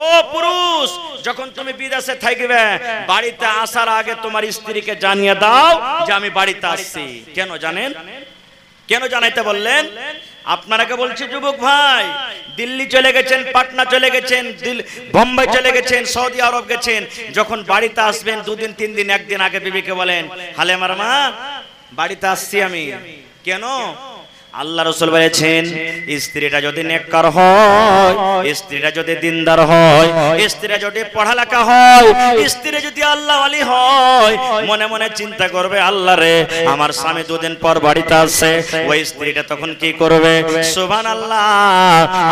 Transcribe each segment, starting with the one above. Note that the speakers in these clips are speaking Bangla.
ও পুরুষ, যখন তুমি বিদেশে থাকবে বাড়িতে আসার আগে তোমার স্ত্রীকে জানিয়ে দাও যে আমি বাড়িতে আসছি। কেন জানেন? কেন জানাইতে বললেন? আপনাকে বলছি যুবক ভাই, দিল্লি চলে গেছেন, পাটনা চলে গেছেন, বোম্বাই চলে গেছেন, সৌদি আরব গেছেন, যখন বাড়িতে আসবেন 2 দিন 3 দিন 1 দিন আগে বিবিকে বলেন, হালেমার মা বাড়িতে আসছি আমি। কেন? আল্লাহ রাসূল বলেছেন স্ত্রীটা যদি নেককার হয়, স্ত্রীটা যদি দিনদার হয়, স্ত্রীটা যদি পড়ালেখা হয়, স্ত্রী যদি আল্লাহ ওয়ালি হয়, মনে মনে চিন্তা করবে আল্লাহ রে আমার স্বামী 2 দিন পর বাড়িতে আসছে, ওই স্ত্রীটা তখন কি করবে? সুবহানাল্লাহ,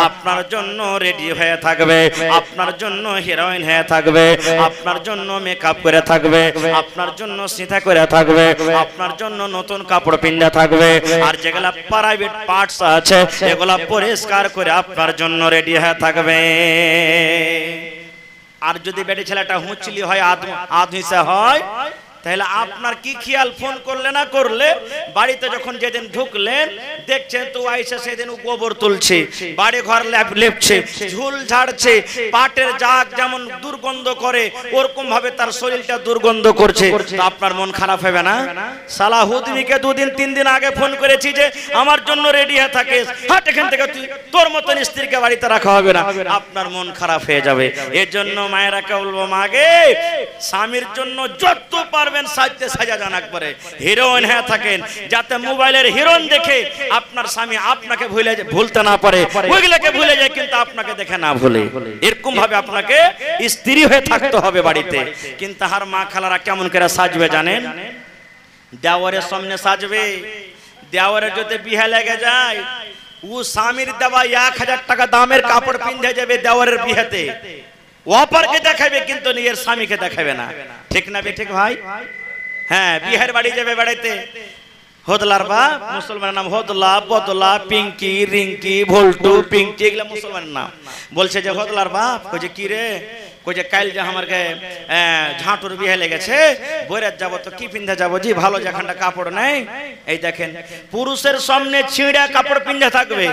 আপনার জন্য রেডি হয়ে থাকবে, আপনার জন্য হিরোইন হয়ে থাকবে, আপনার জন্য মেকআপ করে থাকবে, আপনার জন্য সিঁথা করে থাকবে, আপনার জন্য নতুন কাপড় পিন্দা থাকবে, আর যেগুলা প্রাইভেট পার্টস আছে এগুলা পরিষ্কার করে আপনার জন্য রেডি হয়ে থাকবে। আর যদি বেটি ছেলেটা হুঁচলি হয়, আধমিসা হয়, তাহলে আপনার কি খেয়াল? ফোন করলে না করলে বাড়িতে যখন যেদিন ঢুকলেন দেখছেন তো আইসা সেদিন গোবর তুলছে, বাড়ি ঘর লেপছে, ঝুল ঝাড়ছে, পাটের জাগ যেমন দুর্গন্ধ করে ওরকম ভাবে তার শরীরটা দুর্গন্ধ করছে, তো আপনার মন খারাপ হবে না? শালা হুদবিকে 2 দিন 3 দিন আগে ফোন করেছি যে আমার জন্য রেডি হয়ে থাকিস, হাট এখান থেকে, তুই তোর মতন স্ত্রীকে বাড়িতে রাখা হবে না, আপনার মন খারাপ হয়ে যাবে। এর জন্য মায়েরাকে বলবো, মাগে স্বামীর জন্য যত পারবে সাজতে সাজা জানাক করে হিরোইন হয়ে থাকেন, যাতে মোবাইলের হিরোইন দেখে আপনার স্বামী আপনাকে ভুলতে না পারে, ওইগুলোকে ভুলে যায় কিন্তু আপনাকে দেখে না ভুলে। এরকম ভাবে আপনাকে স্ত্রী হয়ে থাকতে হবে বাড়িতে। কিন্তু আর মা খালারা কেমন করে সাজবে জানেন? দেওয়ারের সামনে সাজবে। দেওয়ারের যদি বিয়ে লেগে যায়, ও স্বামীর দেওয়া 1000 টাকা দামের কাপড় পিন্ধে যাবে দেওয়ারের বিয়েতে, অপরকে দেখাবে কিন্তু নিজের স্বামীকে দেখাবে না। ঠিক না ঠিক ভাই? হ্যাঁ, বিহার বাড়ি যাবে বেড়াইতে, হোদলার বাপ, মুসলমানের নাম হোদলা, বদলা, পিঙ্কি, রিঙ্কি, ভোল্টু, পিঙ্কি, এগুলা মুসলমানের নাম। বলছে যে হোদলার বাপ, কইছে কি রে? কইছে কাল যে আমারকে ঝাঁটুর বিয়ে লেগেছে, বইরাত যাব তো কি পিন্ধে যাব জি, ভালো যেখানটা কাপড় নেই। এই দেখেন পুরুষের সামনে ছিঁড়া কাপড় পিন্ধে থাকবে,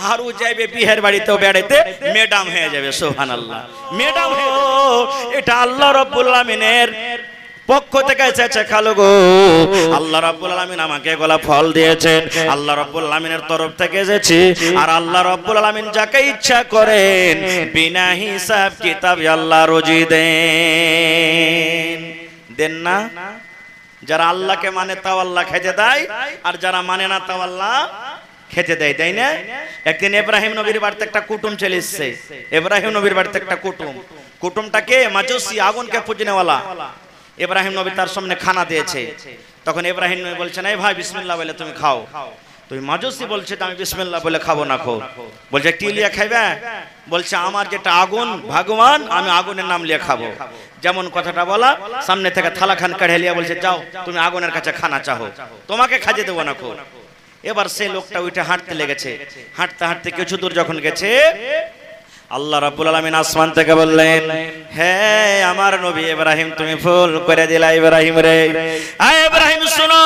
আর ও যাইবে বিয়ের বাড়িতেও বেড়াইতে ম্যাডাম হয়ে যাবে। সুবহানাল্লাহ, ম্যাডাম হয়ে। এটা আল্লাহ রাব্বুল আলামিনের পক্ষ থেকে এসেছে খালু গো। আল্লাহ রাব্বুল আলামিন আমাকে গোলাপ ফল দিয়েছেন, আল্লাহ রাব্বুল আলামিনের তরফ থেকে এসেছি। আর আল্লাহ রাব্বুল আলামিন যাকে ইচ্ছা করেন বিনা হিসাব কিতাবে আল্লাহ রুজি দেন। দেন না? যারা আল্লাহকে মানে তাও আল্লাহ খেতে দেয়, আর যারা মানে না তাও আল্লাহ খেতে দেয়, তাই না? একদিন ইব্রাহিম নবীর বাড়িতে একটা কুটুম চলে এসেছে। ইব্রাহিম নবীর বাড়িতে একটা কুটুমটাকে মাজুসি, আগুনকে পূজনেওয়ালা। ইব্রাহিম নবী তার সামনে খানা দিয়েছে। তখন ইব্রাহিম নবী বলছেন, এই ভাই বিসমিল্লাহ বলে তুমি খাও। তুই মাজুসি বলছে আমি বিসমিল্লাহ বলে খাবো না। খো বলছে কি লিয়ে খাইবে? বলছে আমার যেটা আগুন ভগবান, আমি আগুনের নাম লিয়ে খাবো। যেমন কথাটা বলা, সামনে থেকে থালা খান কাঢ়ে লিয়া বলছে যাও তুমি আগুনের কাছে খানা চাহো, তোমাকে খাইতে দেবো না। খো এবার সেই লোকটা উঠে হাঁটতে লেগেছে। হাঁটতে হাঁটতে কিছু দূর যখন গেছে, আল্লাহ রাব্বুল আলামিন আসমান থেকে বললেন, হে আমার নবী ইব্রাহিম, তুমি ভুল করে দিলা ইব্রাহিম রে। আয় ইব্রাহিম শোনো,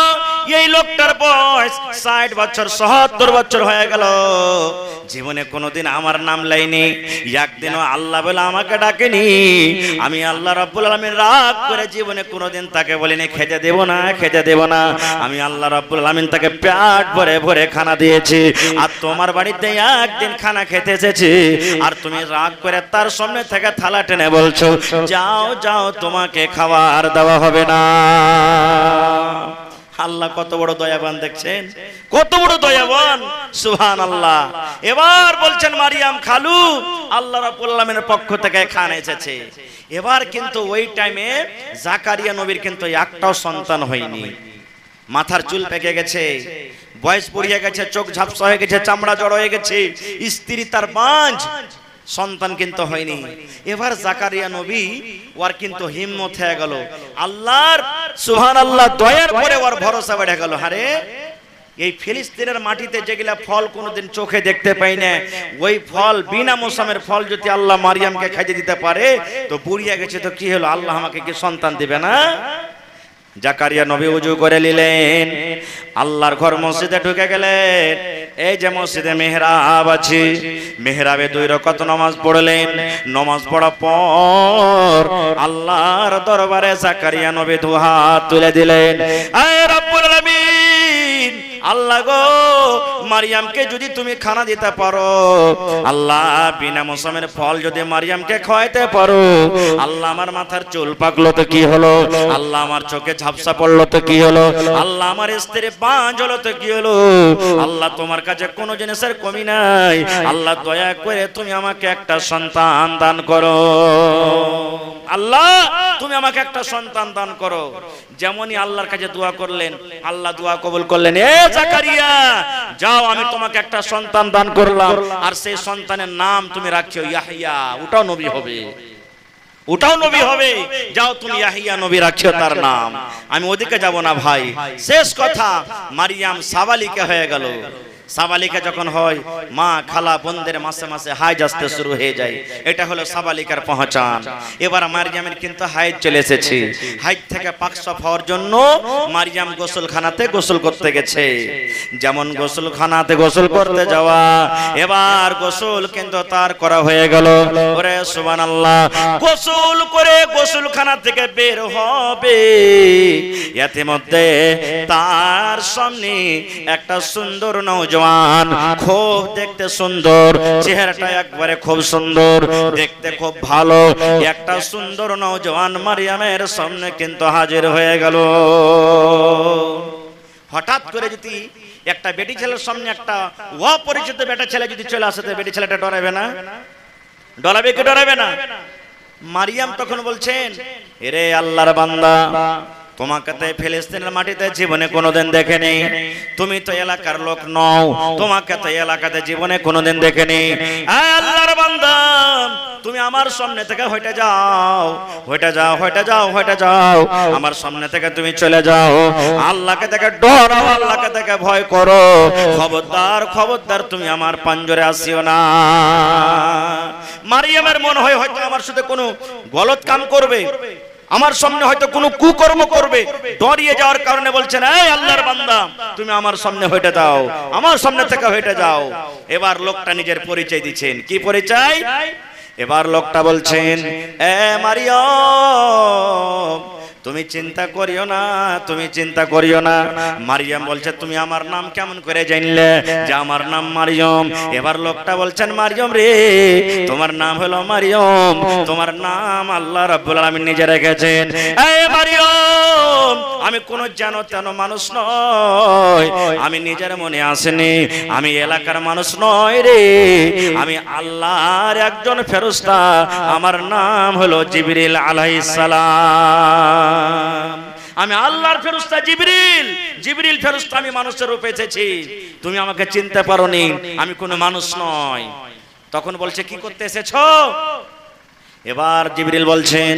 এই লোকটার বয়স 60 বছর 70 বছর হয়ে গেল, জীবনে কোনোদিন আমার নাম লাইনি, একদিনও আল্লাহ বলে আমাকে ডাকেনি। আমি আল্লাহ রাব্বুল আলামিন রাগ করে জীবনে কোনোদিন তাকে বলিনি খেতে দেব না, খেতে দেব না। আমি আল্লাহ রাব্বুল আলামিন তাকে পেট ভরে ভরে খানা দিয়েছি। আর তোমার বাড়িতে একদিন খানা খেতে এসেছি, আর তুমি রাগ করে তার সামনে থেকে থালা টেনে বলছো যাও যাও তোমাকে খাবার দেওয়া হবে না। আল্লাহ কত বড় দয়াবান দেখছেন, কত বড় দয়াবান। সুবহানাল্লাহ। এবার বলছেন মারিয়াম খালু, আল্লাহ রাব্বুল আলামিনের পক্ষ থেকে খানা এসেছে। এবার কিন্তু ওই টাইমে জাকারিয়া নবীর কিন্তু একটাও সন্তান হয়নি। মাথার চুল পেকে গেছে, বয়স পড়িয়ে গেছে, চোখ ঝাপসা হয়ে গেছে, চামড়া জড় হয়ে গেছে, স্ত্রী তার বাঁঝ, সন্তান কিন্তু হয়নি। এবার জাকারিয়া নবী ওর কিন্তু হিম্মত হয়ে গেল, আল্লাহর সুবহানাল্লাহ দয়ার পরে ওর ভরসা বেড়ে গেল। আরে এই ফিলিস্তিনের মাটিতে যেগুলা ফল কোনোদিন চোখে দেখতে পাই না, ওই ফল বিনা মৌসুমের ফল যদি আল্লাহ মারিয়ামকে খাইয়ে দিতে পারে, তো বুড়িয়ে গেছে তো কি হলো, আল্লাহ আমাকে কি সন্তান দিবে না? জাকারিয়া নবী ওযু করে নিলেন, আল্লাহর ঘর মসজিদে ঢুকে গেলেন। এই যে মসজিদে মেহরাব আছে, মেহরাবে 2 রাকাত নামাজ পড়লেন। নামাজ পড়ার পর আল্লাহর দরবারে জাকারিয়া নবী 2 হাত তুলে দিলেন। আয় রব্বুল আলামিন, আল্লাহ গো, মারিয়ামকে যদি তুমি খানা দিতে পারো, আল্লাহ বিনা মৌসুমের ফল যদি মারিয়ামকে খাওয়াইতে পারো, আল্লাহ আমার মাথার চুল পাকলো তো কি হলো, আল্লাহ আমার চোখে ঝাপসা পড়লো তো কি হলো, আল্লাহ আমার স্ত্রী বাঁচ হলো তো কি হলো, আল্লাহ তোমার কাছে কোনো জিনিসের কমি নাই, আল্লাহ দয়া করে তুমি আমাকে একটা সন্তান দান করো, আল্লাহ তুমি আমাকে একটা সন্তান দান করো। যেমনই আল্লাহর কাছে দোয়া করলেন, আল্লাহ দোয়া কবুল করলেন। এ জাকারিয়া, যাও, আমি তোমাকে একটা সন্তান দান করলাম, আর সেই সন্তানের নাম তুমি রাখিও ইয়াহইয়া। ওটাও নবী হবে, ওটাও নবী হবে। যাও তুমি ইয়াহইয়া নবী রাখিও তার নাম। আমি ওদিকে যাব না ভাই। শেষ কথা, মারিয়াম সাবালিকা হয়ে গেল। সাবালিকা যখন হয়, মা খালা বোনদের মাসে মাসে হাইজ আসতে শুরু হয়ে যায়। এটা হলো সাবালিকার পহচান। এবার মারিয়ামের কিন্তু হাইজ চলে এসেছে। হাইজ থেকে পাক সাফ হওয়ার জন্য মারিয়াম গোসলখানাতে গোসল করতে গেছে। যেমন গোসলখানাতে গোসল করতে যাওয়া, এবার গোসল কিন্তু তার করা হয়ে গেল। ওরে সুবহানাল্লাহ, গোসল করে গোসলখানা থেকে বের হবে, এতে মধ্যে তার সামনে একটা সুন্দর নওজোয়ান, খুব দেখতে সুন্দর, চেহারাটা একবারে খুব সুন্দর, দেখতে খুব ভালো, একটা সুন্দর নওজোয়ান মারিয়ামের সামনে কিন্তু হাজির হয়ে গেল। হঠাৎ করে যদি একটা বেটি ছেলের সামনে একটা অপরিচিত বেটা ছেলে যদি চলে আসে, বেটি ছেলেটা ডরাবে না? ডরাবে কি ডরাবে না? মারিয়াম তখন বলছেন, এরে আল্লাহর বান্দা, তোমাকে তো ফিলিস্তিনের মাটিতে জীবনে কোনোদিন দেখেনি, তুমি তো এলাকার লোক নও, তোমাকে তো এলাকাতে জীবনে কোনোদিন দেখেনি। আল্লাহর বান্দা, তুমি আমার সামনে থেকে হটে যাও, হটে যাও, হটে যাও, হটে যাও, আমার সামনে থেকে তুমি চলে যাও। আল্লাহকে দেখে ডরাও, আল্লাহকে দেখে ভয় করো, খবরদার, খবরদার তুমি আমার পাঞ্জরে আসিও না। মারিয়ামের মনে হয় হয়তো আমার সাথে কোনো গলত কাম করবে, আমার সামনে হয়তো কোনো কুকর্ম করবে, ডরিয়ে যাওয়ার কারণে বলছেন, এই আল্লাহর বান্দা, তুমি আমার সামনে হটে দাও, আমার সামনে থেকে হটে যাও। এবার লোকটা নিজের পরিচয় দিচ্ছেন। কি পরিচয়? এবার লোকটা বলছেন, এ মারিয়াম, তুমি চিন্তা করিও না, তুমি চিন্তা করিও না। মারিয়াম বলছে, তুমি আমার নাম কেমন করে জানলে যে আমার নাম মারিয়াম? এবার লোকটা বলছেন, মারিয়াম রে, তোমার নাম হলো মারিয়াম, তোমার নাম আল্লাহ রাব্বুল আলামিন নিজে রেখেছেন। এই মারিয়াম, আমি কোন জানো তেন মানুষ নয়, আমি নিজের মনে আসেনি, আমি এলাকার মানুষ নয় রে, আমি আল্লাহর একজন ফেরেশতা, আমার নাম হলো জিবরিল আলাইহিস সালাম। আমি আল্লাহর ফেরেশতা জিবরিল, জিবরিল ফেরেশতা, আমি মানুষের রূপে এসেছি, তুমি আমাকে চিনতে পারোনি, আমি কোনো মানুষ নয়। তখন বলছে, কি করতে এসেছো? এবার জিবরিল বলছেন,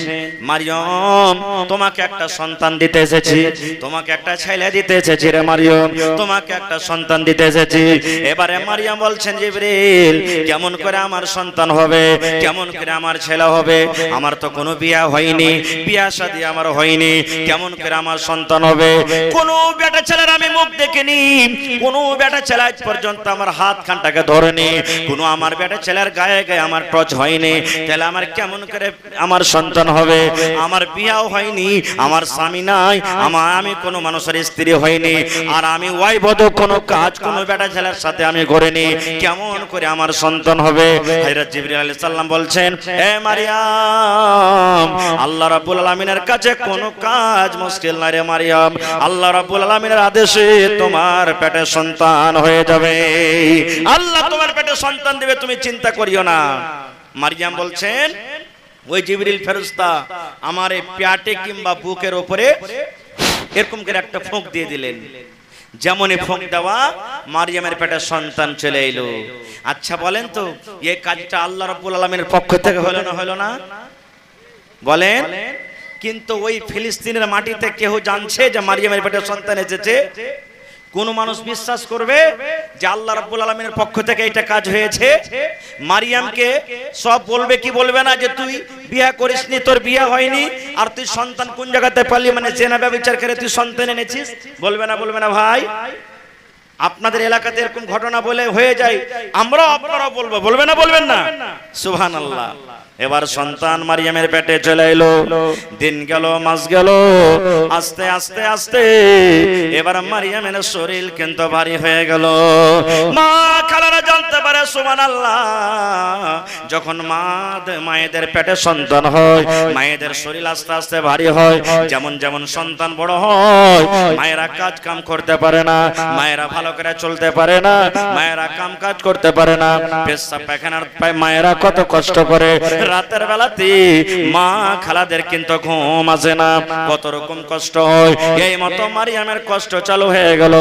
মারিয়াম, তোমাকে একটা সন্তান দিতে এসেছি, তোমাকে একটা ছেলে দিতে এসেছি রে মারিয়াম, তোমাকে একটা সন্তান দিতে এসেছি। এবারে মারিয়াম বলছেন, জিবরিল, কেমন করে আমার সন্তান হবে, কেমন করে আমার ছেলে হবে, আমার তো কোনো বিয়া হয়নি, বিয়া শাদী আমার হয়নি, কেমন করে আমার সন্তান হবে? কোন বেটা ছেলের আমি মুখ দেখিনি, কোন বেটা ছেলে আজ পর্যন্ত আমার হাত খানটাকে ধরেনি, কোন আমার বেটা ছেলের গায়ে গায়ে আমার টচ হয়নি, তাহলে আমার কেমন করে আমার সন্তান হবে? আমার বিয়াও হয়নি, আমার স্বামী নাই, আমি কোনো মানুষের স্ত্রী হয়নি, আর আমি ওয়াইবদ কোনো কাজ কোনো বেটা ছেলের সাথে আমি করিনি, কেমন করে আমার সন্তান হবে? হযরত জিবরিল আলাইহিস সালাম বলছেন, হে মারিয়াম, আল্লাহ রাব্বুল আলামিনের কাছে কোনো কাজ মুশকিল না রে মারিয়াম, আল্লাহ রাব্বুল আলামিনের আদেশে তোমার পেটে সন্তান হয়ে যাবে, আল্লাহ তোমার পেটে সন্তান দেবে, তুমি চিন্তা করিও না। মারিয়াম বলছেন, ওই জিবরিল ফেরেশতা আমার এই পেটে কিংবা বুকের উপরে এরকম করে একটা ফুঁক দিয়ে দিলেন। যেমনই ফুঁক দেওয়া, মারিয়ামের পেটে সন্তান চলে এলো। আচ্ছা বলেন তো, এই কাজটা আল্লাহ রাব্বুল আলামিনের পক্ষ থেকে হলো না হলো না? বলেন। কিন্তু ওই ফিলিস্তিনের মাটিতে কেউ জানছে যে মারিয়ামের পেটে সন্তান এসেছে? কোন মানুষ বিশ্বাস করবে যে আল্লাহ রাব্বুল আলামিনের পক্ষ থেকে এটা কাজ হয়েছে? মারিয়ামকে সব বলবে কি বলবে না যে তুই বিয়ে করিসনি, তোর বিয়ে হয়নি, আর তুই সন্তান কোন জায়গাতে পালি, মানে জেনা ব্যভিচার করে তুই সন্তান এনেছিস? বলবে না বলবে না ভাই? আপনাদের এলাকাতে এরকম ঘটনা বলে হয়ে যায়, আমরাও আপনারাও বলবো, বলবে না বলবেন না? সুবহানাল্লাহ। এবার সন্তান মারিয়ামের পেটে চলে এলো, দিন গেল মাস গেল, আস্তে আস্তে আস্তে এবার মারিয়ামের শরীর কিন্তু ভারী হয়ে গেল। মা খালারা জানতে পারে সুবহানাল্লাহ, যখন মায়েদের পেটে সন্তান হয় মায়েদের শরীর আস্তে আস্তে ভারী হয়। যেমন যেমন সন্তান বড় হয় মায়েরা কাজ কাম করতে পারে না, মায়েরা ভালো করে চলতে পারে না, মায়েরা কাম কাজ করতে পারে না, পেশাব পায়খানার মায়েরা কত কষ্ট করে। রাতের বেলাতে মা খালাদের কিন্তু ঘুম আসে না, কত রকম কষ্ট হয়। এই মতো মারিয়ামের কষ্ট চালু হয়ে গেল।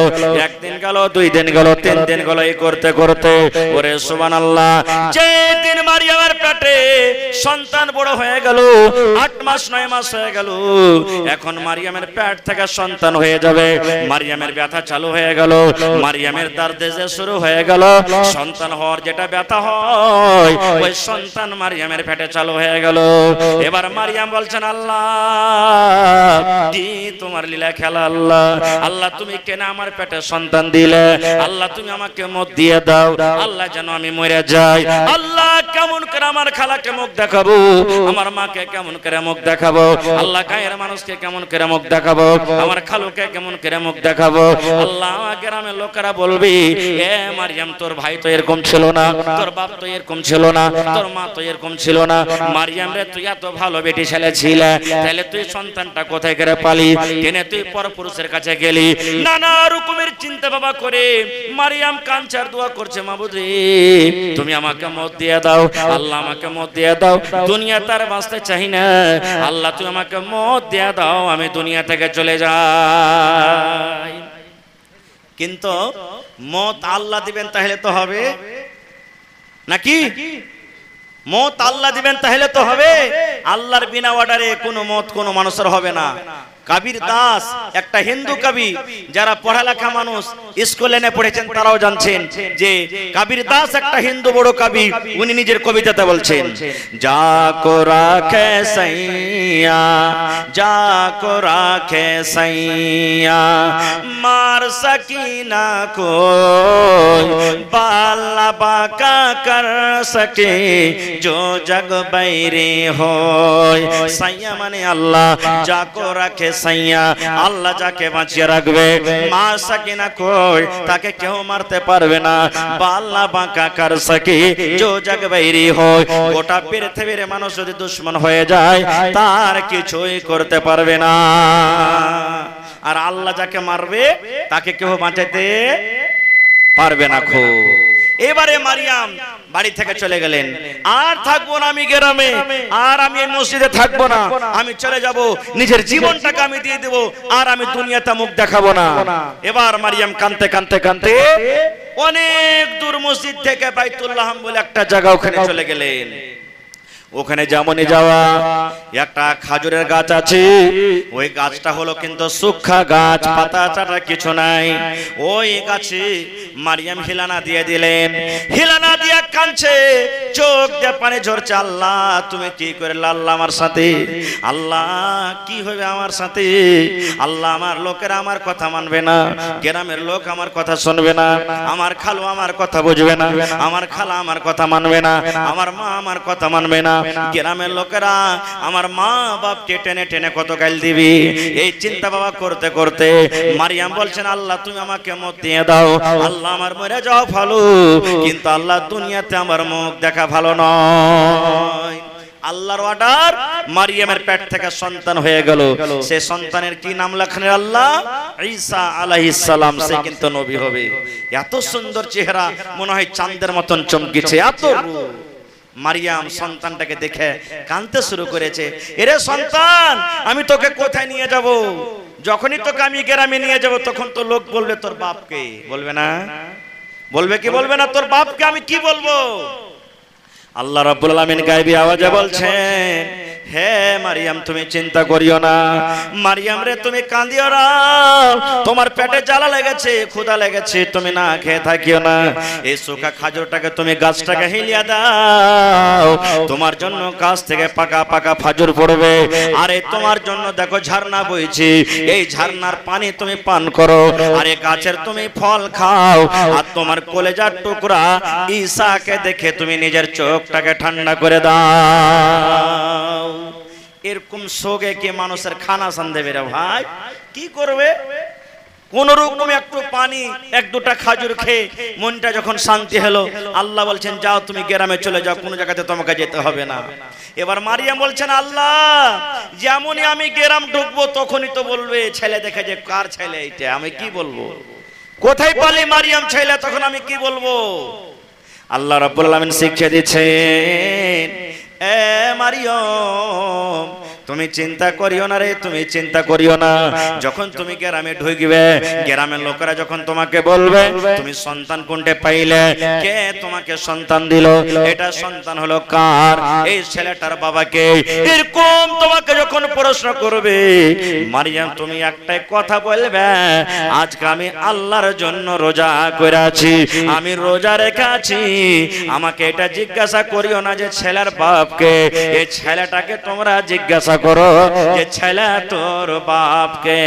একদিন গেল, 2 দিন গেল, 3 দিন গেল, এই করতে করতে ওরে সুবহানাল্লাহ, যে দিন মারিয়ামের পেটে সন্তান বড় হয়ে গেল, 8 মাস 9 মাস হয়ে গেল, এখন মারিয়ামের পেট থেকে সন্তান হয়ে যাবে। মারিয়ামের ব্যথা চালু হয়ে গেল, মারিয়ামের দর্দে যে শুরু হয়ে গেল। সন্তান হওয়ার যেটা ব্যথা হয় ওই সন্তান মারিয়ামের পেটে চালু হয়ে গেল। এবার মারিয়াম বলছেন, আল্লাহ কি তোমার লীলা খেলা, আল্লাহ আল্লাহ তুমি কেন আমার পেটে সন্তান দিলে? আল্লাহ তুমি আমাকে মত দিয়ে দাও, আল্লাহ যেন আমি মরে যাই। আল্লাহ কেমন করে আমার খালাকে মুখ দেখাবো, আমার মাকে কেমন করে মুখ দেখাবো, আল্লাহ গায়ের মানুষকে কেমন করে মুখ দেখাবো, আমার খালুকে কেমন করে মুখ দেখাবো। আল্লাহ গ্রামের লোকেরা বলবি, এ মারিয়াম তোর ভাই তো এরকম ছিল না, তোর বাপ তো এরকম ছিল না, তোর মা তো এরকম ছিল না, মারিয়াম রে তুই এত ভালো বেটি ছেলে ছিলে, তাহলে তুই সন্তানটা কোথায় করে পালি, কেন তুই পরপুরুষের কাছে গেলি? নানা রকমের চিন্তা ভাবনা করে মারিয়াম কাঞ্চার দোয়া করছে, মাবুদ রে তুমি আমাকে মত দিয়ে দাও, আল্লাহ আমাকে মত দিয়ে দাও, দুনিয়া তার বাঁচতে চাই না, আল্লাহ তুমি আমাকে মত দিয়ে দাও, আমি দুনিয়া থেকে চলে যাই। কিন্তু মত আল্লাহ দিবেন তাহলে তো হবে নাকি? মত আল্লাহ দিবেন তাহলে তো হবে। আল্লাহর বিনা অর্ডারে কোনো মত কোনো মানুষের হবে না। কবির দাস একটা হিন্দু কবি, যারা পড়ালেখা মানুষ স্কুলে নে পড়েছেন তারাও জানছেন যে কবির দাস একটা হিন্দু বড় কবি। উনি নিজের কবিতাতে বলছেন, যা কো রাখে সাইয়া, যা কো রাখে সাইয়া, মার সকিনা কো বালা বাঁকা কর সকে, जो जग बैरे होय। साइया माने अल्लाह, जाको रखे साइया, अल्लाह जाके बाँचिए रखबे, मार सके ना कोई, ताके क्यों मारते पारबे ना, बाल्ला बांका कर सके जो जग बैरी होय। गोटा पृथ्वीर मानुष यदि दुश्मन হয়ে যায় তার কিছুই করতে পারবে না, আর আল্লাহ যাকে মারবে তাকে কেউ বাঁচাতে পারবে না। খো এবারে মারিয়াম বাড়ি থেকে চলে গেলেন, আর থাকবো না আমি গ্রামে, আর আমি এই মসজিদে থাকবো না, আমি চলে যাব, নিজের জীবনটাকে আমি দিয়ে দেব, আর আমি দুনিয়াতে মুখ দেখাবো না। এবার মারিয়াম কাঁদতে কাঁদতে কাঁদতে অনেক দূর মসজিদ থেকে বাইতুল্লাহ বলে একটা জায়গা, ওখানে চলে গেলেন। ওখানে যেমনই যাওয়া একটা খাজুরের গাছ আছে, ওই গাছটা হলো কিন্তু শুকনা গাছ, পাতা চাটা কিছু নাই। ওই গাছে মারিয়াম হিলানা দিয়ে দিলেন, হিলানা দিয়ে কাঁদছে, চোখ দিয়ে পানি ঝরছে। আল্লাহ তুমি কি করে আল্লাহ আমার সাথে, আল্লাহ কি হবে আমার সাথে, আল্লাহ আমার লোকেরা আমার কথা মানবে না, গ্রামের লোক আমার কথা শুনবে না, আমার খালু আমার কথা বুঝবে না, আমার খালা আমার কথা মানবে না, আমার মা আমার কথা মানবে না, গ্রামের লোকেরা আমার মা বাপকে টেনে টেনে কত গাল দিবি। এই চিন্তা বাবা করতে করতে মারিয়াম বলছেন, আল্লাহ তুমি আমাকে মত দিয়ে দাও, আল্লাহ আমার মরে যাও ভালো, কিন্তু আল্লাহ দুনিয়াতে আমার মুখ দেখা ভালো নয়। আল্লাহর অর্ডার, মারিয়ামের পেট থেকে সন্তান হয়ে গেল। সে সন্তানের কি নাম লেখলেন আল্লাহ? ঈসা আলাইহিস সালাম। সে কিন্তু নবী হবে। এত সুন্দর চেহারা, মনে হয় চাঁদের মতন চমকেছে, এত রূপ। মারিয়াম সন্তানটাকে দেখে কাঁদতে শুরু করেছে, এরে সন্তান আমি তোকে কোথায় নিয়ে যাব? যখনই তোকে আমি গ্রামে নিয়ে যাব তখন তো লোক বলবে তোর বাপকে, বলবে না? বলবে কি বলবে না? তোর বাপকে আমি কি বলবো? আল্লাহ রাব্বুল আলামিন গায়বী আওয়াজে বলছেন, হে মারিয়াম তুমি চিন্তা করিও না, মারিয়াম রে তুমি কাঁদিও না, তোমার পেটে জ্বালা লেগেছে, ক্ষুধা লেগেছে, তুমি না খেয়ে থাকিও না। এই শুকা খাজুরটাকে তুমি গাছটাকে হিলিয়া দাও, তোমার জন্য গাছ থেকে পাকা পাকা খাজুর পড়বে। আরে তোমার জন্য দেখো ঝর্ণা বইছে, এই ঝর্ণার পানি তুমি পান করো, আরে গাছের তুমি ফল খাও। আর তোমার কলেজার টুকরা ঈসাকে দেখে তুমি নিজের চোখটাকে ঠান্ডা করে দাও। এরকম সোগে কি মানুষের খানা সান দেবে রে ভাই? কি করবে? কোন রকম একটু পানি, এক দুটা খাজুর খেয়ে মনটা যখন শান্তি হলো, আল্লাহ বলছেন যাও তুমি গ্রামে চলে যাও, কোনো জায়গাতে তোমাকে যেতে হবে না। এবার মারিয়াম বলছেন আল্লাহ যেমনই আমি গ্রাম ঢুকবো তখনই তো বলবে ছেলে দেখে যে কার ছেলে এইটা, আমি কি বলবো? কোথায় পালি মারিয়াম ছেলে, তখন আমি কি বলবো? আল্লাহ রাব্বুল আলামিন শিক্ষা দিচ্ছেন, এ মারিয়াম তুমি চিন্তা করিও না রে, তুমি চিন্তা করিও না। যখন তুমি গ্রামে ঢুকবে, গ্রামের লোকেরা যখন তোমাকে বলবে তুমি সন্তান কোনটে পাইলে, কে তোমাকে সন্তান দিল, এটা সন্তান হলো কার, এই ছেলেটার বাবাকে, এরকম তোমাকে যখন প্রশ্ন করবে মারিয়াম তুমি একটাই কথা বলবে, আজকে আমি আল্লাহর জন্য রোজা করে আছি, আমি রোজা রেখে আছি। আমাকে এটা জিজ্ঞাসা করিও না যে ছেলের বাপকে, এই ছেলেটাকে তোমরা জিজ্ঞাসা করো যে ছেলে তোর বাপকে।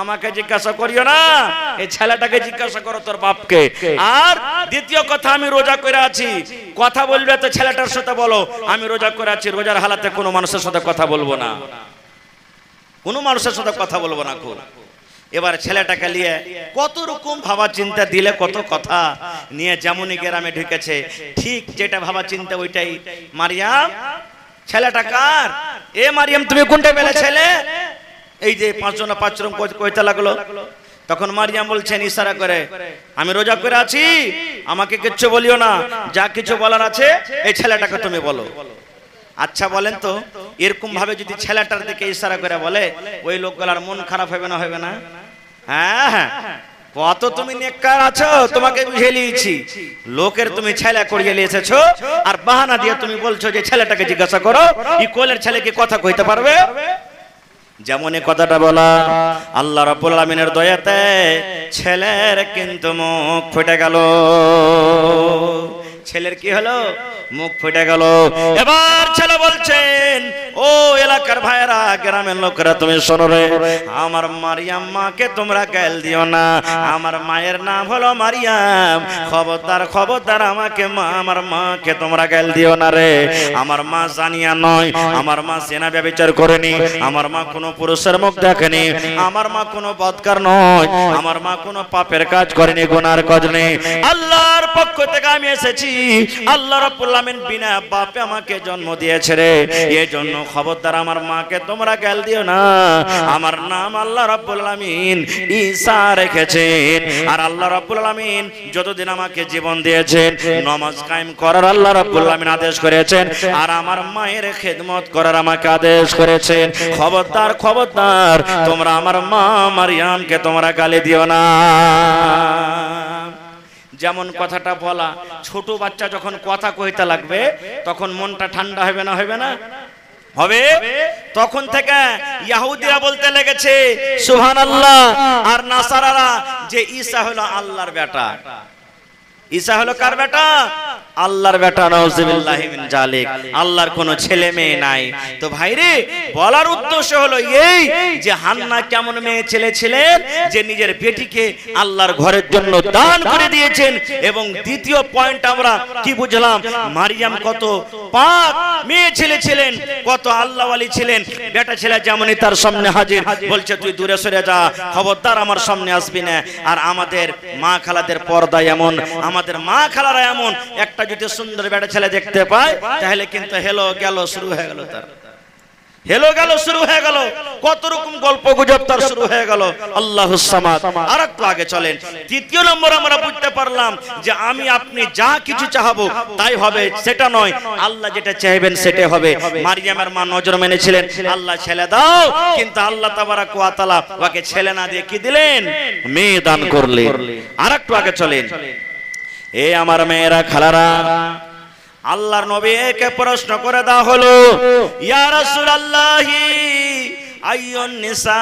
আমাকে জিজ্ঞাসা করিও না, এই ছেলেটাকে জিজ্ঞাসা করো তোর বাপকে। আর দ্বিতীয় কথা, আমি রোজা করে আছি, কথা বলবে তো ছেলেটার সাথে বলো আমি রোজা করে আছি, রোজার হালাতে কোনো মানুষের সাথে কথা বলবো না, কোনো মানুষের সাথে কথা বলবো না। এবার ছেলেটাকে নিয়ে কত রকম ভাবা চিন্তা দিলে, কত কথা নিয়ে যেমনই গ্রামে ঢুকেছে, ঠিক যেটা ভাবা চিন্তা ওইটাই। মারিয়াম ছেলেটা কার? এ মারিয়াম তুমি কোনটা পেলে ছেলে? এই যে পাঁচজন পাঁচরকম কইতে লাগলো। তখন মারিয়াম বলছেন ইশারা করে, আমি রোজা করে আছি, আমাকে কিচ্ছু বলিও না, যা কিছু বলার আছে এই ছেলেটাকে তুমি বলো। আচ্ছা বলেন তো, এরকম ভাবে যদি ছেলেটার দিকে ইশারা করে বলে, ওই লোকগুলার মন খারাপ হবে না, হবে না? হ্যাঁ হ্যাঁ, কত তুমি নেককার আছো, তোমাকে বুঝিয়ে নিয়েছি। লোকের তুমি ছেলে করিয়ে নিয়ে এসেছো, আর বাহানা দিয়ে তুমি বলছো যে ছেলেটাকে জিজ্ঞাসা করো, এই কোলের ছেলে কি কথা কইতে পারবে? যেমন এই কথাটা বলা, আল্লাহ রাব্বুল আলামিনের দয়াতে ছেলের কিন্তু মুখ ফুটে গেল। ছেলের কি হলো? মুখ ফুটে গেল। এবার ছেলে বলছেন, ও এলাকার ভাইরা, গ্রামের লোকেরা তুমি শোনো রে, আমার মারিয়াম মাকে তোমরা গাল দিও না, আমার মায়ের নাম হলো মারিয়াম, খবরদার খবরদার আমাকে আমার মাকে তোমরা গাল দিও না রে। আমার মা জানিয়া নয়, আমার মা জেনা ব্যভিচার করেনি, আমার মা কোনো পুরুষের মুখ দেখেনি, আমার মা কোনো বদকার নয়, আমার মা কোনো পাপের কাজ করেনি, গুনার কাজ নেই। আল্লাহর পক্ষ থেকে আমি এসেছি, আল্লাহ রাব্বুল আলামিন বিনা বাপে আমাকে জন্ম দিয়েছে রে, এই জন্য খবরদার আমার মাকে তোমরা গাল দিও না। আমার নাম আল্লাহ রাব্বুল আলামিন ঈসা রেখেছেন, আর আল্লাহ রাব্বুল আলামিন যতদিন আমাকে জীবন দিয়েছেন নামাজ কায়েম করার আল্লাহ রাব্বুল আলামিন আদেশ করেছেন, আর আমার মায়ের খেদমত করার আমাকে আদেশ করেছেন। খবরদার খবরদার তোমরা আমার মা মারিয়ামকে তোমরা গালি দিও না। যেমন কথাটা বলা, ছোট বাচ্চা যখন কথা কইতে লাগবে তখন মনটা ঠান্ডা হবে না, হবে না? হবে। তখন থেকে ইহুদিরা বলতে লেগেছে সুবহানাল্লাহ, আর নাসারারা যে ঈসা হলো আল্লাহর বেটা। ঈসা হলো কার বেটা? আল্লাহর বেটা। নাউযুবিল্লাহি মিন জালিক, আল্লাহর কোনো ছেলে মেয়ে নাই। তো ভাইরে, বলার উদ্দেশ্য হলো এই যে হান্না কেমন মেয়ে ছেলে ছিলেন যে নিজের বেটিকে আল্লাহর ঘরের জন্য দান করে দিয়েছেন। এবং দ্বিতীয় পয়েন্ট আমরা কি বুঝলাম, মারিয়াম কত পাক মেয়ে ছেলে ছিলেন, কত আল্লাহওয়ালি ছিলেন। বেটা ছেলে যেমনই তার সামনে হাজির, বলছে তুই দূরে সরে যা, খবরদার আমার সামনে আসবি না। আর আমাদের মা খালাদের পর্দা এমন, আমাদের মা খালারা এমন, একটা যদি সুন্দর বেটা ছেলে দেখতে পায় তাহলে কিন্তু হেলো গেল শুরু হয়ে গেল, তার হেলো গেল শুরু হয়ে গেল, কত রকম গল্প গুজব তার শুরু হয়ে গেল। আল্লাহুস সামাদ। আর একটু আগে চলেন, তৃতীয় নম্বর আমরা বুঝতে পারলাম যে আমি আপনি যা কিছু চাহাবো তাই হবে, সেটা নয়, আল্লাহ যেটা চাইবেন সেটাই হবে। মারিয়ামের মা নজর মেনেছিলেন, আল্লাহ ছেলে দাও, কিন্তু আল্লাহ তাবারাক ওয়া তাআলা ওকে ছেলে না দিয়ে কি দিলেন? মেয়ে দান করলেন। আর একটু আগে চলেন, এ আমার মেয়েরা খালারা, আল্লাহর নবীকে প্রশ্ন করে দেওয়া হলো, ইয়া রাসূলুল্লাহি আইয়ুন নিসায়ে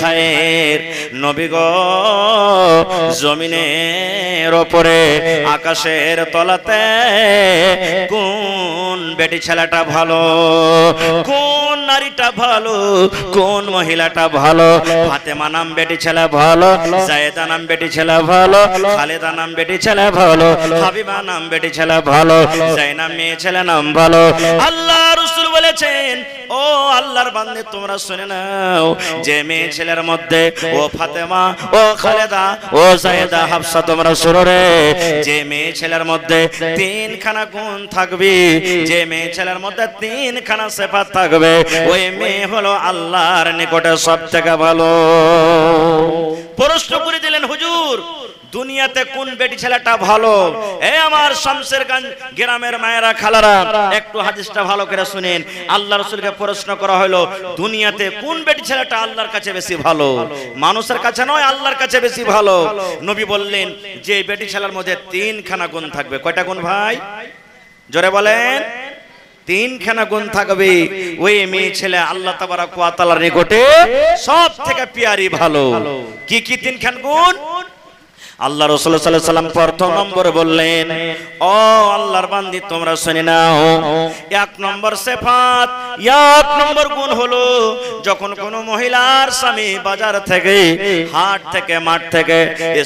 খায়র, নবী গো জমিনের উপরে আকাশের তলাতে কোন বেটি ছেলেটা ভালো, কোন নারীটা ভালো, কোন মহিলাটা ভালো? ফাতেমা নাম বেটি ছেলে ভালো, জায়েদা নাম বেটি ছেলে ভালো, খালেদা নাম বেটি ছেলে ভালো, হাবিবা নাম বেটি ছেলে ভালো, জাইনাব মেয়ে ছেলে নাম ভালো। আল্লাহ রাসূল বলেছেন, ও আল্লাহর বান্দে তোমরা শুনে নাও, যে মেয়ে ছেলের মধ্যে ও ফাতেমা, ও খালেদা, ও জায়েদা, হাফসা, তোমরা শুনো রে, যে মেয়ে ছেলের মধ্যে তিনখানা গুণ থাকবে, যে মেয়ে ছেলের মধ্যে তিনখানা সিফাত থাকবে, ওই মেয়ে হলো আল্লাহর নিকটে সবথেকে ভালো। প্রশ্ন করে দিলেন, হুজুর দুনিয়াতে কোন বেটি ছেলেটা ভালো? এই আমার শামসেরগঞ্জ গ্রামের মায়েরা খালারা, একটু হাদিসটা ভালো করে শুনেন। আল্লাহ রাসূলকে প্রশ্ন করা হলো, দুনিয়াতে কোন বেটি ছেলেটা আল্লাহর কাছে বেশি ভালো? মানুষের কাছে নয়, আল্লাহর কাছে বেশি ভালো। নবী বললেন, যে বেটি ছেলের মধ্যে তিনখানা গুণ থাকবে। কয়টা গুণ ভাই? জোরে বলেন। তিনখানা গুণ থাকবে, ওই মেয়ে ছেলে আল্লাহ তাবারক ওয়া তাআলার নিকটে সব থেকে পিয়ারি ভালো। কি কি তিনখানা গুণ? আল্লাহ রাসূল সাল্লাল্লাহু আলাইহি ওয়াসাল্লাম প্রথম নম্বরে বললেন, ও আল্লাহর বান্দি তোমরা শুনে নাও, এক নম্বর সিফাত, এক নম্বর গুণ হলো, যখন কোন মহিলার স্বামী বাজার থেকে, হাট থেকে, মাঠ থেকে,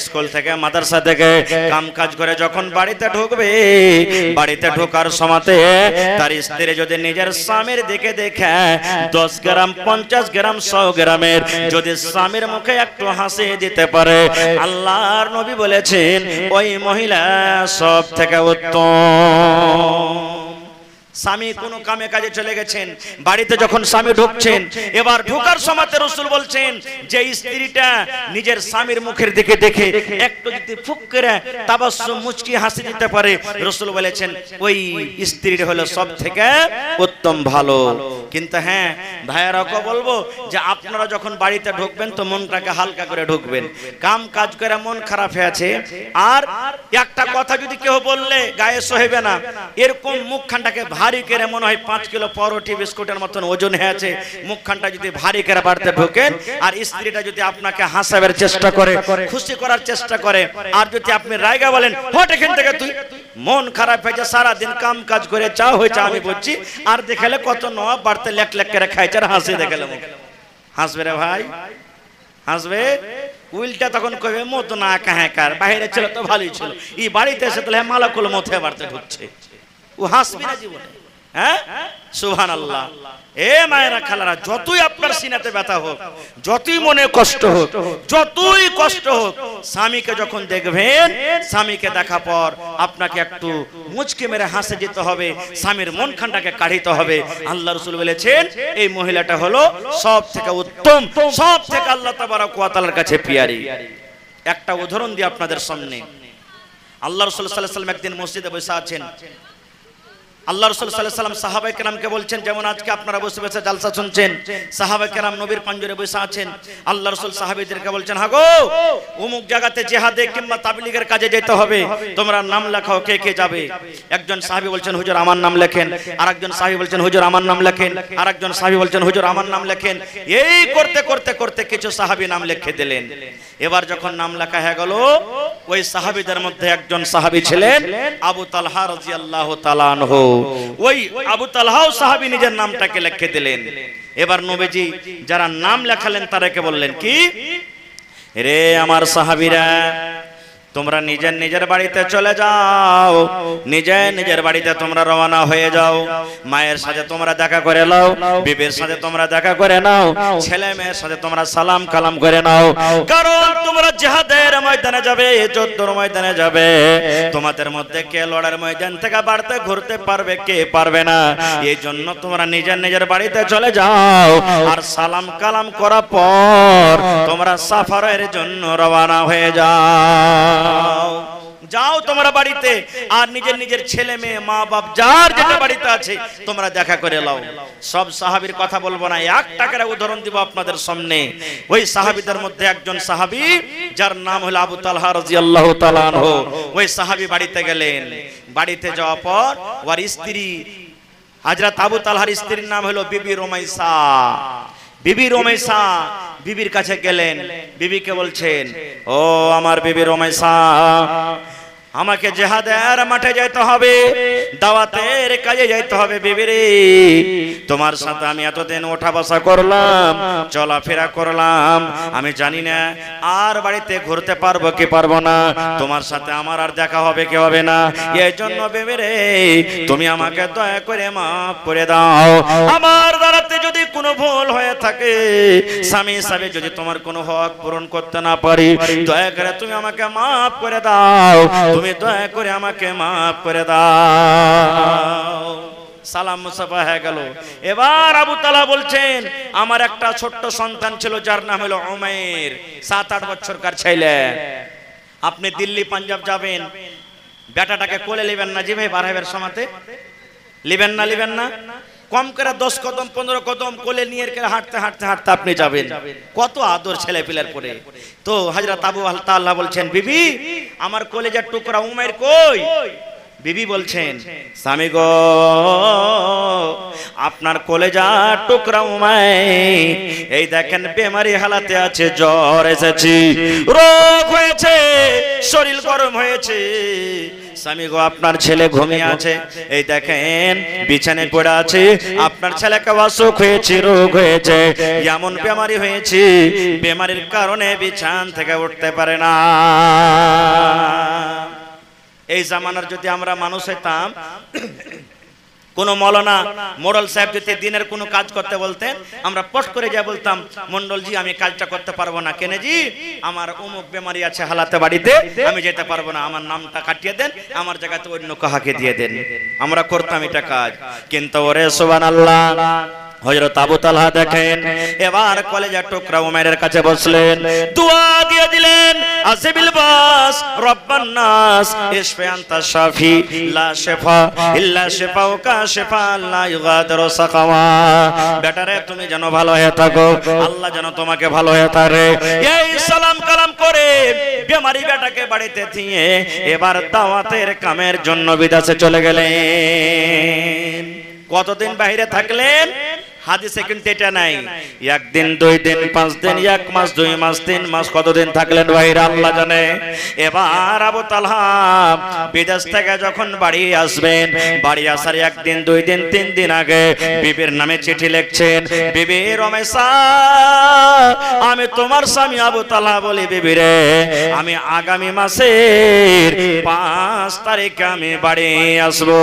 স্কুল থেকে, মাদ্রাসা থেকে কাম কাজ করে যখন বাড়িতে ঢুকবে, বাড়িতে ঢোকার সময়তে তার স্ত্রী যদি নিজের স্বামীর দিকে দেখে 10 গ্রাম, 50 গ্রাম, 100 গ্রামের যদি স্বামীর মুখে একটু হাসি দিতে পারে, আল্লাহর নবী বলেছেন ওই মহিলা সব থেকে উত্তম। স্বামী কোনো কামে কাজে চলে গেছেন, বাড়িতে যখন স্বামী ঢুকছেন, এবার ঢোকার সময়তে রাসূল বলছেন যে স্ত্রীটা নিজের স্বামীর মুখের দিকে দেখে একটু যদি ফুক করে তাবাসসুম মুচকি হাসি দিতে পারে, রাসূল বলেছেন ওই স্ত্রীটা হলো সব থেকে উত্তম ভালো। কিন্তু হ্যাঁ ভাইয়ারাকে বলবো যে আপনারা যখন বাড়িতে ঢুকবেন তো মনটাকে হালকা করে ঢুকবেন। কাম কাজ করে মন খারাপ হয়ে আছে, আর একটা কথা যদি কেউ বললে গায়ে সইবে না, এরকম মুখখানটাকে ভারী করে মনে হয় 5 কিলো পরোটি বিস্কুটের মতন ওজন হয়ে আছে, মুখখানটা যদি ভারী করে বাড়তে ঢোকেন, আর স্ত্রীটা যদি আপনাকে হাসাবার চেষ্টা করে, খুশি করার চেষ্টা করে, আর যদি আপনি রায়গা বলেন হট এখান থেকে তুই, মন খারাপ হয়েছে, সারাদিন কাম কাজ করে চা হয়েছে আমি বলছি, আর দেখালে কত নবাব বাড়তে লেক লেক করে খাইছে, আর হাসি দেখালে হাসবে রে ভাই, হাসবে। উল্টা তখন কবে মত না কাহে কার, বাইরে ছিল তো ভালোই ছিল, এই বাড়িতে এসে তাহলে মালাকুল মথে বাড়তে ঢুকছে, ও হাসবি না জীবনে। হ্যাঁ সুবহানাল্লাহ। এ মায়েরা খালারা, যতই আপনার সিনাতে ব্যথা হোক, যতই মনে কষ্ট হোক, যতই কষ্ট হোক, স্বামীকে যখন দেখবেন, স্বামীকে দেখা পর আপনাকে একটু মুচকি মেরে হাসে যেতে হবে, স্বামীর মনখানটাকে কাঢ়িতে হবে। আল্লাহ রাসূল বলেছেন এই মহিলাটা হলো সব থেকে উত্তম, সব থেকে আল্লাহ তাবারক ওয়া তাআলার কাছে পিয়ারি। একটা উদাহরণ দিই আপনাদের সামনে। আল্লাহ রাসূল সাল্লাল্লাহু আলাইহি ওয়াসাল্লাম একদিন মসজিদে বসে আছেন। আল্লাহ রাসূল সাল্লাল্লাহু আলাইহি ওয়াসাল্লাম সাহাবায়ে কেরামকে বলছেন, যেমন আজকে আপনারা বসে বসে জালসা শুনছেন, সাহাবায়ে কেরাম নবীর পাঞ্জরে বসে আছেন। আল্লাহ রাসূল সাহাবীদেরকে বলছেন, হাগো অমুক জায়গাতে জিহাদে কিংবা তাবলীগের কাজে যেতে হবে, তোমরা নাম লেখাও, কে কে যাবে? একজন সাহাবী বলছেন হুজুর আমার নাম লেখেন, আরেকজন সাহাবী বলছেন হুজুর আমার নাম লেখেন, আরেকজন সাহাবী বলছেন হুজুর আমার নাম লেখেন। এই করতে করতে করতে কিছু সাহাবী নাম লিখে দিলেন। এবার যখন নাম লেখা হয়ে গেল, ওই সাহাবীদের মধ্যে একজন সাহাবী ছিলেন আবু তালহা রাদিয়াল্লাহু তাআলা আনহু। ওই আবু তালহাও সাহাবী নিজের নামটাকে লিখে দিলেন। এবার নবীজি যারা নাম লেখালেন তাদেরকে বললেন কি, রে আমার সাহাবীরা, তোমরা নিজের নিজের বাড়িতে চলে যাও, নিজের নিজের বাড়িতে তোমরা রওনা হয়ে যাও। মায়ের সাথে তোমরা দেখা করে নাও, বিবির সাথে তোমরা দেখা করে নাও, ছেলে মেয়ের সাথে তোমরা সালাম কালাম করে নাও, কারণ তোমরা জিহাদের ময়দানে যাবে, যুদ্ধের ময়দানে যাবে। তোমাদের মধ্যে কে লড়ার ময়দান থেকে বাড়তে ঘুরতে পারবে, কে পারবে না, এই জন্য তোমরা নিজের নিজের বাড়িতে চলে যাও। আর সালাম কালাম করার পর তোমরা সফরের জন্য রওনা হয়ে যাও। যাও তোমরা বাড়িতে, আর নিজের নিজের ছেলে মেয়ে মা বাপ যার যেটা বাড়িতে আছে তোমরা দেখা করে নাও। সব সাহাবীর কথা বলবো না, একটা করে উদাহরণ দিব আপনাদের সামনে। ওই সাহাবীদের মধ্যে একজন সাহাবী যার নাম হলো আবু তালহা রাদিয়াল্লাহু তাআলা আনহু। ওই সাহাবী বাড়িতে গেলেন, বাড়িতে যাওয়ার পর ওর স্ত্রী হযরত আবু তালহার স্ত্রীর নাম হলো বিবি রুমাইসা। বিবি রুমাইসা বিবির কাছে গেলেন, বিবিকে বলছেন, ও আমার বিবি রুমাইসা, আমাকে জিহাদের মাঠে যেতে হবে, দাওয়াতের কাজে যেতে হবে। বিবি রে, তোমার সাথে আমি এতদিন ওঠা বসা করলাম, চলাফেরা করলাম, আমি জানি না আর বাড়িতে ঘুরতে পারবো কি পারবো না, তোমার সাথে আমার আর দেখা হবে কি হবে না। এই জন্য বিবি রে, তুমি আমাকে দয়া করে মাফ করে দাও। আমার দ্বারাতে যদি কোনো ভুল হয়ে থাকে, স্বামী হিসাবে যদি তোমার কোনো হক পূরণ করতে না পারি, দয়া করে তুমি আমাকে মাফ করে দাও, তুমি দয়া করে আমাকে মাফ করে দাও। সালাম মুসাফা হয়ে গেল। এবার আবু তালহা বলছেন, আমার একটা ছোট্ট সন্তান ছিল যার নাম হলো উমাইর, 7-8 বছরকার ছেলে। আপনি দিল্লি পাঞ্জাব যাবেন, বেটাটাকে কোলে নেবেন না, জি ভাই বারহাবের সমাতে নেবেন না, নেবেন না, কম করে 10 কদম 15 কদম কোলে নিয়ে হাঁটতে হাঁটতে হাঁটতে আপনি যাবেন। কত আদর ছেলে পিলার পরে। তো হযরত আবু তালহা বলছেন, বিবি আমার কলেজার টুকরা উমাইর কই? বিবি বলছেন, স্বামী গো, আপনার কলেজার টুকরা উমাইর এই দেখেন বেমারি হালাতে আছে, জ্বর এসেছে, রোগ হয়েছে, শরীর গরম হয়েছে। স্বামী গো, আপনার ছেলে ঘুমিয়ে আছে, এই দেখেন বিছানায় পড়ে আছে, আপনার ছেলেকে অসুখ হয়েছে, রোগ হয়েছে, এমন বেমারি হয়েছে, বেমারির কারণে বিছানা থেকে উঠতে পারে না। এই জামানার যদি আমরা মানুষ হইতাম, কোন মৌলানা মোড়ল সাহেব যদি দিনের কোনো কাজ করতে বলতেন, আমরা পট করে যা বলতাম, মন্ডল জি আমি কাজটা করতে পারবো না। কেন জি? আমার অমুক বেমারি আছে হালাতে বাড়িতে, আমি যেতে পারবো না, আমার নামটা কাটিয়ে দেন, আমার জায়গাতে অন্য কাহাকে দিয়ে দেন। আমরা করতাম এটা কাজ। কিন্তু ওরে সুবহানাল্লাহ, হযরত আবু তালহা দেখেন এবার কলেজার টুকরা উমাইরের কাছে বসলেন, দোয়া দিয়ে দিলেন, আসিবিল বাস রব্বান নাস ইশফি আনতা শাফি লা শিফা ইল্লা শিফাউকা শিফা লা ইগাদিরু সাকামা। বেটারে তুমি যেন ভালো হয়ে থাকো, আল্লাহ যেন তোমাকে ভালো হয়ে থাকে। এই সালাম কালাম করে বেমারি বেটাকে বাড়িতে দিয়ে এবার দাওয়াতের কামের জন্য বিদেশে চলে গেলেন। কতদিন বাইরে থাকলেন? হাদিসে কিন্তু এটা নাই, 1 দিন 2 দিন 5 দিন 1 মাস 2 মাস 3 মাস কতদিন থাকলেন বাইরে আল্লাহ জানে। এবার আবু তালহা বিদেশ থেকে যখন বাড়ি আসবেন, বাড়ি আসার 1 দিন 2 দিন 3 দিন আগে বিবির নামে চিঠি লিখছেন, বিবি রমেশা, আমি তোমার স্বামী আবু তালহা বলি, বিবি রে, আমি আগামী মাসের 5 তারিখে আমি বাড়ি আসবো।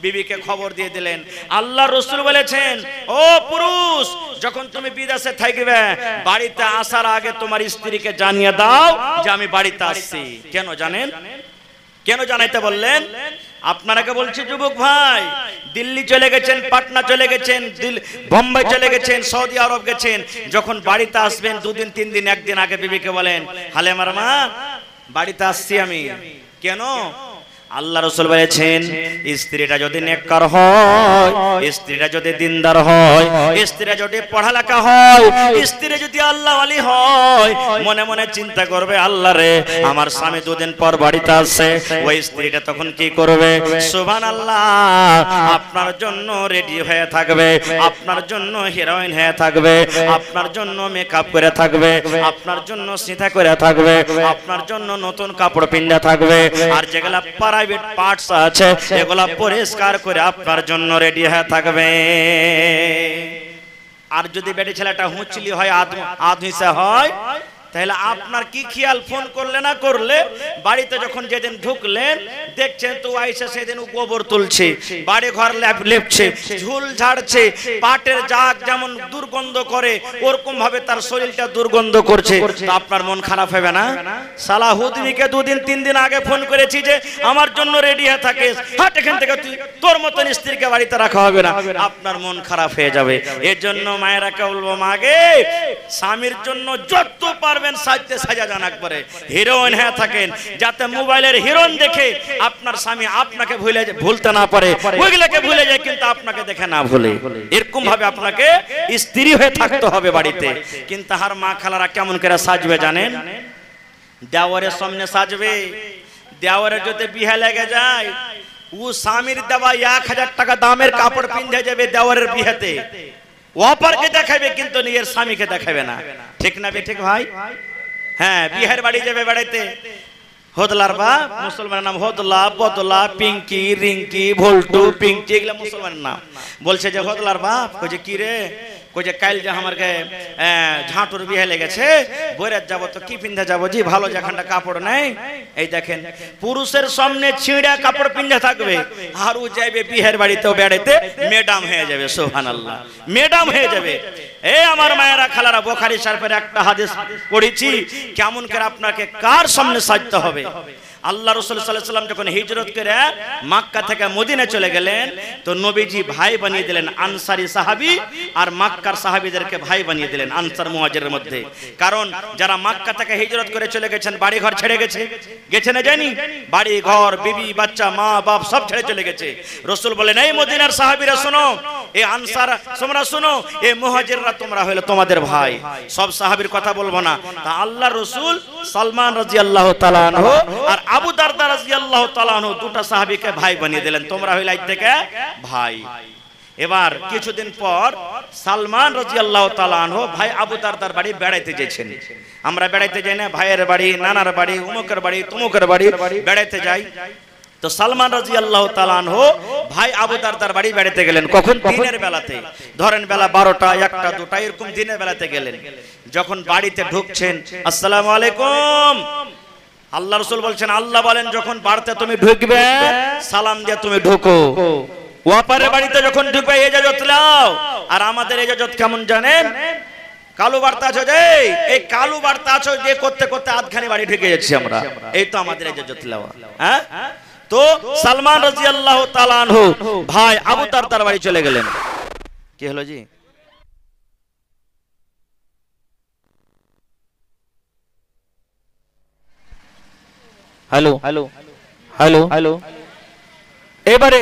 বিবিকে খবর দিয়ে দিলেন। আল্লাহ রাসূল বলেছেন, ও পুরুষ, যখন তুমি বিদেশে থাকবে, বাড়িতে আসার আগে তোমার স্ত্রীকে জানিয়ে দাও যে আমি বাড়িতে আসছি। কেন জানেন? কেন জানাইতে বললেন? আপনাকে বলছি যুবক ভাই, দিল্লি চলে গেছেন, পাটনা চলে গেছেন, বোম্বাই চলে গেছেন, সৌদি আরব গেছেন, যখন বাড়িতে আসবেন 2 দিন 3 দিন 1 দিন আগে বিবিকে বলেন, হালেমার মা বাড়িতে আসছি আমি। কেন? আল্লাহ রাসূল বলেছেন, স্ত্রীটা যদি নেককার হয়, স্ত্রীটা যদি দিনদার হয়, স্ত্রীটা যদি পড়ালেখা হয়, স্ত্রী যদি আল্লাহ ওয়ালি হয়, মনে মনে চিন্তা করবে, আল্লাহ রে, আমার স্বামী 2 দিন পর বাড়িতে আসছে, ওই স্ত্রীটা তখন কি করবে? সুবহানাল্লাহ, আপনার জন্য রেডি হয়ে থাকবে, আপনার জন্য হিরোইন হয়ে থাকবে, আপনার জন্য মেকআপ করে থাকবে, আপনার জন্য সিঁথা করে থাকবে, আপনার জন্য নতুন কাপড় পিন্দা থাকবে, আর যেগুলা প্রাইভেট পার্টস আছে এগুলা পরিষ্কার করে আপনার জন্য রেডি হয়ে থাকবে। আর যদি বেটি ছেলেটা হুঁচলি হয়, আদমিসা হয়, তাহলে আপনার কি খেয়াল, ফোন করলে না করলে বাড়িতে যখন যেদিন ঢুকলেন দেখছেন তো আয়েশা সেদিন গোবর তুলছে, বাড়ি ঘর লেপছে, ঝুল ঝাড়ছে, পাটের জাগ যেমন দুর্গন্ধ করে ওরকম ভাবে তার শরীরটা দুর্গন্ধ করছে, তো আপনার মন খারাপ হবে না? শালা হুদবিকে 2 দিন 3 দিন আগে ফোন করেছি যে আমার জন্য রেডি হয়ে থাকিস, হাট এখান থেকে, তুই তোর মতন স্ত্রীকে বাড়িতে রাখা হবে না, আপনার মন খারাপ হয়ে যাবে। এর জন্য মায়েরাকে বলবো, মাগে স্বামীর জন্য যত পার পারবেন সাজতে সাজা জান একবারে হিরোইন হয়ে থাকেন, যাতে মোবাইলের হিরোইন দেখে আপনার স্বামী আপনাকে ভুলতে না পারে, ওইগুলোকে ভুলে যায় কিন্তু আপনাকে দেখে না ভুলে। এরকম ভাবে আপনাকে স্ত্রী হয়ে থাকতে হবে বাড়িতে। কিন্তু আর মা খালারা কেমন করে সাজবে জানেন? দেওয়ারের সামনে সাজবে। দেওয়ারের যদি বিয়ে লেগে যায়, ও স্বামীর দেওয়া 1000 টাকা দামের কাপড় পিন্ধে যাবে দেওয়ারের বিয়েতে, অপরকে দেখাবে কিন্তু নিজের স্বামীকে দেখাবে না। ঠিক না ঠিক ভাই? হ্যাঁ, বিয়ের বাড়ি যাবে বেড়াইতে, হোদলার বাপ, মুসলমানের নাম হোদলা, বদলা, পিঙ্কি, রিঙ্কি, ভোল্টু, পিঙ্কি, এগুলা মুসলমানের নাম। বলছে যে হোদলার বাপ, কইছে কি রে? কইছে কাল যে আমারকে ঝাঁটুর বিয়ে লেগেছে, বইরাত যাব তো কি পিন্ধে যাবো জি, ভালো যেখানটা কাপড় নেই। এই দেখেন, পুরুষের সামনে ছিঁড়া কাপড় পিন্ধে থাকবে, আর ও যাইবে বিয়ের বাড়িতেও বেড়াইতে, ম্যাডাম হয়ে যাবে। সুবহানাল্লাহ, ম্যাডাম হয়ে যাবে। এই আমার মায়েরা খালারা, বুখারী শরীফের একটা হাদিস পড়েছি, কেমন করে আপনাকে কার সামনে সাজতে হবে। আল্লাহ রাসূল সাল্লাল্লাহু আলাইহি ওয়াসাল্লাম যখন হিজরত করে মক্কা থেকে মদিনা চলে গেলেন, তো নবীজি ভাই বানিয়ে দিলেন আনসারী সাহাবী আর মক্কার সাহাবীদেরকে ভাই বানিয়ে দিলেন আনসার মুহাজিরের মধ্যে। কারণ যারা মক্কা থেকে হিজরত করে চলে গেছেন, বাড়ি ঘর ছেড়ে গেছে না জানি, বাড়ি ঘর, বিবি, বাচ্চা, মা বাপ সব ছেড়ে চলে গেছে। রাসূল বলেন, এই মদিনার সাহাবীরা শোনো, এই আনসার তোমরা শোনো, এই মুহাজিররা তোমরা হলো তোমাদের ভাই। সব সাহাবীর কথা বলবো না। তা আল্লাহ রাসূল সালমান রাদিয়াল্লাহু তাআলা আনহু আর আবু দারদা রাদিয়াল্লাহু তাআলা আনহু দুটো সাহাবীকে ভাই বানিয়ে দিলেন, তোমরা হইলে আজ থেকে ভাই। এবার কিছুদিন পর সালমান রাদিয়াল্লাহু তাআলা আনহু ভাই আবু দারদার বাড়ি বেড়াইতে যাচ্ছেন। আমরা বেড়াইতে যাই না, ভাইয়ের বাড়ি, নানার বাড়ি, উমুকের বাড়ি, তুমুকের বাড়ি বেড়াইতে যাই। তো সালমান রাদিয়াল্লাহু তাআলা আনহু ভাই আবু দারদার বাড়ি বেড়াইতে গেলেন। কখন? দিনের বেলাতে, ধরেন বেলা 12টা, 1টা, 2টা এরকম দিনের বেলাতে গেলেন। যখন বাড়িতে ঢুকছেন, আসসালামু আলাইকুম, আল্লাহ রাসূল বলছেন, আল্লাহ বলেন যখন বাড়িতে তুমি ঢুকবে সালাম দিয়ে তুমি ঢুকো। ওপারের বাড়িতে যখন ঢুকবে ইজাজত নাও। আর আমাদের ইজাজত কেমন জানেন? কালো বার্তা আছো যে, এই কালো বার্তা আছো যে করতে করতে আধখানি বাড়ি ঢুকে যাচ্ছি আমরা, এই তো আমাদের ইজাজত লওয়া। হ্যাঁ, তো সালমান রাদিয়াল্লাহু তাআলা আনহু ভাই আবু দারদার বাড়ি চলে গেলেন। কি হলো জি? হ্যালো হ্যালো হ্যালো হ্যালো, এবারে